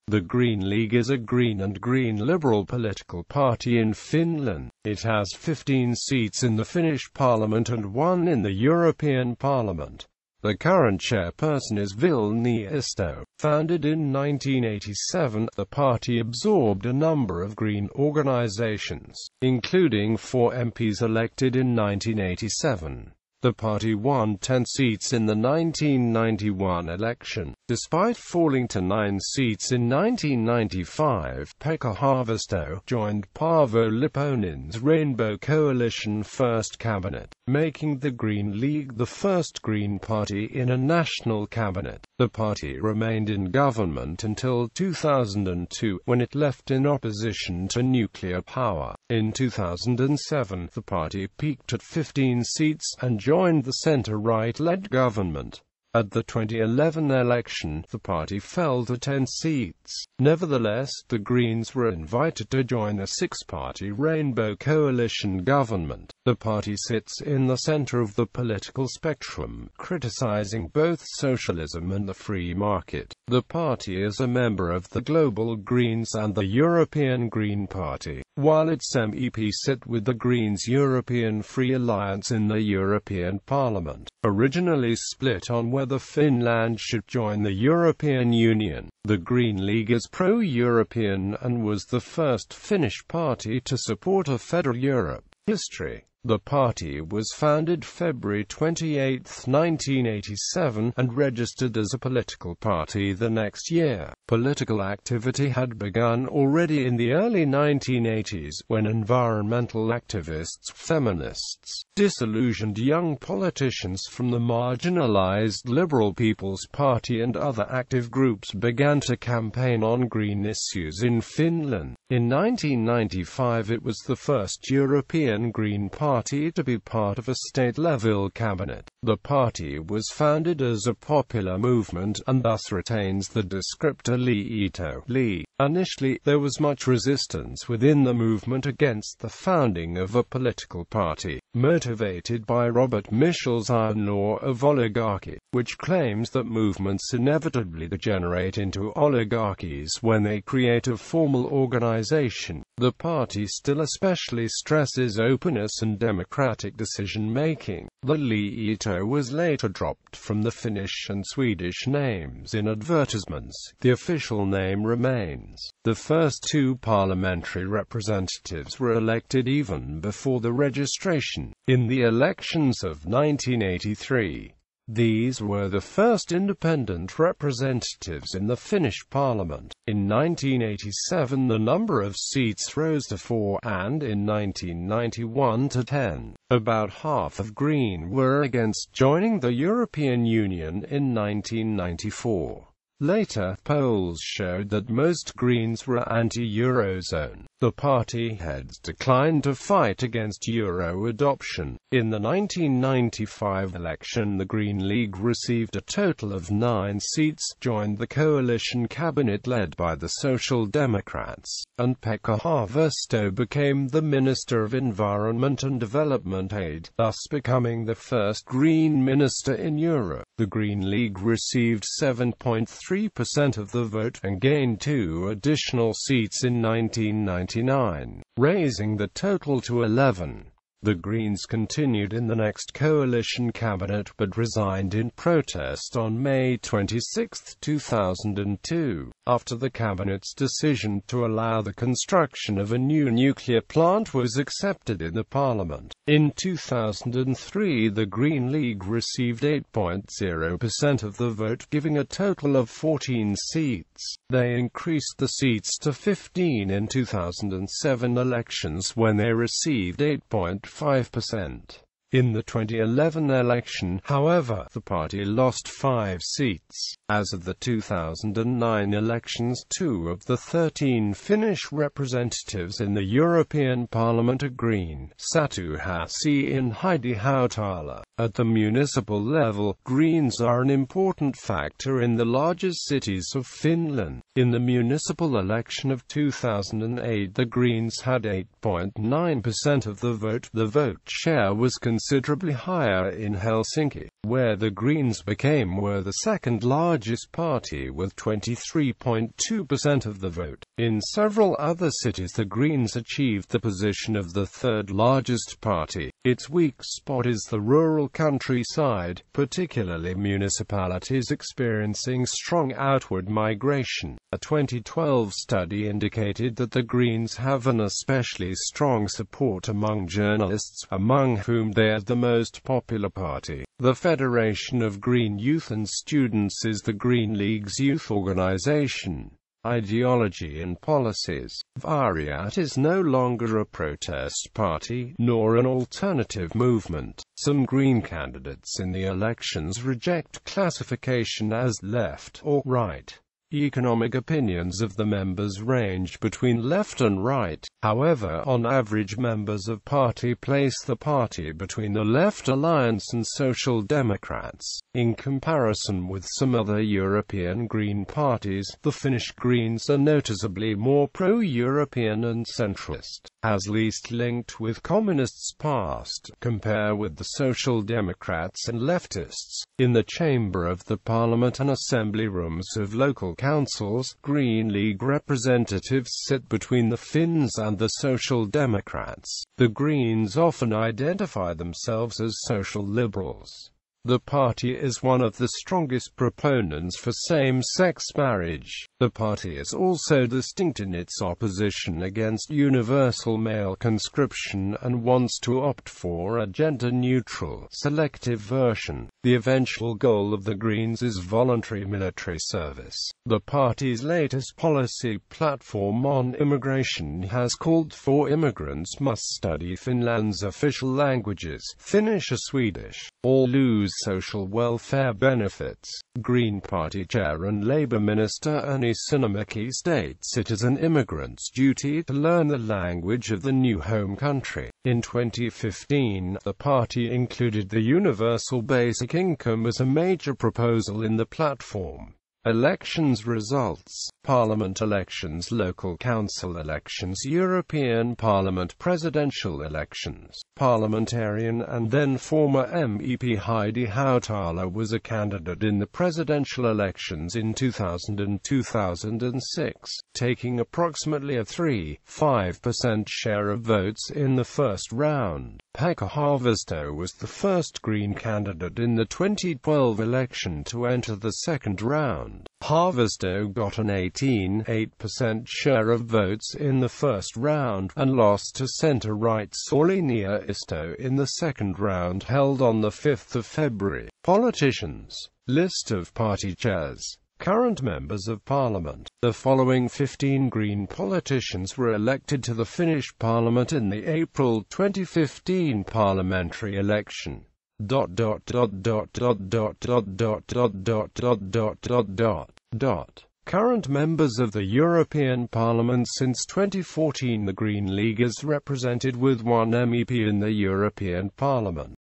The Green League is a Green and Green Liberal political party in Finland. It has 15 seats in the Finnish Parliament and 1 in the European Parliament. The current chairperson is Ville Niinistö. Founded in 1987, the party absorbed a number of Green organizations, including 4 MPs elected in 1987. The party won 10 seats in the 1991 election, despite falling to 9 seats in 1995. Pekka Haavisto joined Paavo Lipponen's Rainbow Coalition first cabinet, making the Green League the first Green party in a national cabinet. The party remained in government until 2002, when it left in opposition to nuclear power. In 2007, the party peaked at 15 seats and joined the centre-right-led government. At the 2011 election, the party fell to 10 seats. Nevertheless, the Greens were invited to join a 6-party Rainbow Coalition government. The party sits in the center of the political spectrum, criticizing both socialism and the free market. The party is a member of the Global Greens and the European Green Party, while its MEP sit with the Greens' European Free Alliance in the European Parliament. Originally split on whether Finland should join the European Union, the Green League is pro-European and was the first Finnish party to support a federal Europe. History. The party was founded February 28, 1987, and registered as a political party the next year. Political activity had begun already in the early 1980s, when environmental activists, feminists, disillusioned young politicians from the marginalized Liberal People's Party and other active groups began to campaign on green issues in Finland. In 1995 it was the first European Green Party to be part of a state-level cabinet. The party was founded as a popular movement, and thus retains the descriptor liitto. Initially, there was much resistance within the movement against the founding of a political party, motivated by Robert Mischel's iron law of oligarchy, which claims that movements inevitably degenerate into oligarchies when they create a formal organization. The party still especially stresses openness and democratic decision-making. The liitto was later dropped from the Finnish and Swedish names in advertisements. The official name remains. The first 2 parliamentary representatives were elected even before the registration, in the elections of 1983. These were the first independent representatives in the Finnish Parliament. In 1987 the number of seats rose to 4, and in 1991 to 10. About half of Green were against joining the European Union in 1994. Later, polls showed that most Greens were anti-Eurozone. The party heads declined to fight against Euro adoption. In the 1995 election, the Green League received a total of 9 seats, joined the coalition cabinet led by the Social Democrats, and Pekka Haavisto became the Minister of Environment and Development Aid, thus becoming the first Green minister in Europe. The Green League received 7.3% of the vote, and gained 2 additional seats in 1999, raising the total to 11. The Greens continued in the next coalition cabinet but resigned in protest on May 26, 2002, after the cabinet's decision to allow the construction of a new nuclear plant was accepted in the parliament. In 2003 the Green League received 8.0% of the vote, giving a total of 14 seats. They increased the seats to 15 in 2007 elections when they received 8.5%. In the 2011 election, however, the party lost 5 seats. As of the 2009 elections, 2 of the 13 Finnish representatives in the European Parliament are Green, Satu Hassi and Heidi Hautala. At the municipal level, Greens are an important factor in the largest cities of Finland. In the municipal election of 2008, the Greens had 8.9% of the vote. The vote share was considered considerably higher in Helsinki, where the Greens were the second largest party with 23.2% of the vote. In several other cities the Greens achieved the position of the third largest party. Its weak spot is the rural countryside, particularly municipalities experiencing strong outward migration. A 2012 study indicated that the Greens have an especially strong support among journalists, among whom they are the most popular party. The Federation of Green Youth and Students is the Green League's youth organization. Ideology and policies. Variat is no longer a protest party, nor an alternative movement. Some Green candidates in the elections reject classification as left or right. Economic opinions of the members range between left and right. However, on average members of party place the party between the Left Alliance and Social Democrats. In comparison with some other European Green parties, the Finnish Greens are noticeably more pro-European and centrist, as least linked with communists past. Compare with the Social Democrats and leftists. In the chamber of the Parliament and assembly rooms of local councils, Green League representatives sit between the Finns and the Social Democrats. The Greens often identify themselves as social liberals. The party is one of the strongest proponents for same-sex marriage. The party is also distinct in its opposition against universal male conscription and wants to opt for a gender-neutral, selective version. The eventual goal of the Greens is voluntary military service. The party's latest policy platform on immigration has called for immigrants must study Finland's official languages, Finnish or Swedish, or lose social welfare benefits. Green Party Chair and Labour Minister Anni Sinnemäki states it is an immigrant's duty to learn the language of the new home country. In 2015, the party included the universal basic income as a major proposal in the platform. Elections results. Parliament elections, local council elections, European Parliament presidential elections. Parliamentarian and then former MEP Heidi Hautala was a candidate in the presidential elections in 2000 and 2006, taking approximately a 3.5% share of votes in the first round. Pekka Haavisto was the first Green candidate in the 2012 election to enter the second round. Haavisto got an 18.8% share of votes in the first round, and lost to centre-right Ville Niinistö in the second round held on the 5th of February. Politicians. List of party chairs. Current members of Parliament. The following 15 Green politicians were elected to the Finnish Parliament in the April 2015 parliamentary election. Current members of the European Parliament. Since 2014 the Green League is represented with one MEP in the European Parliament.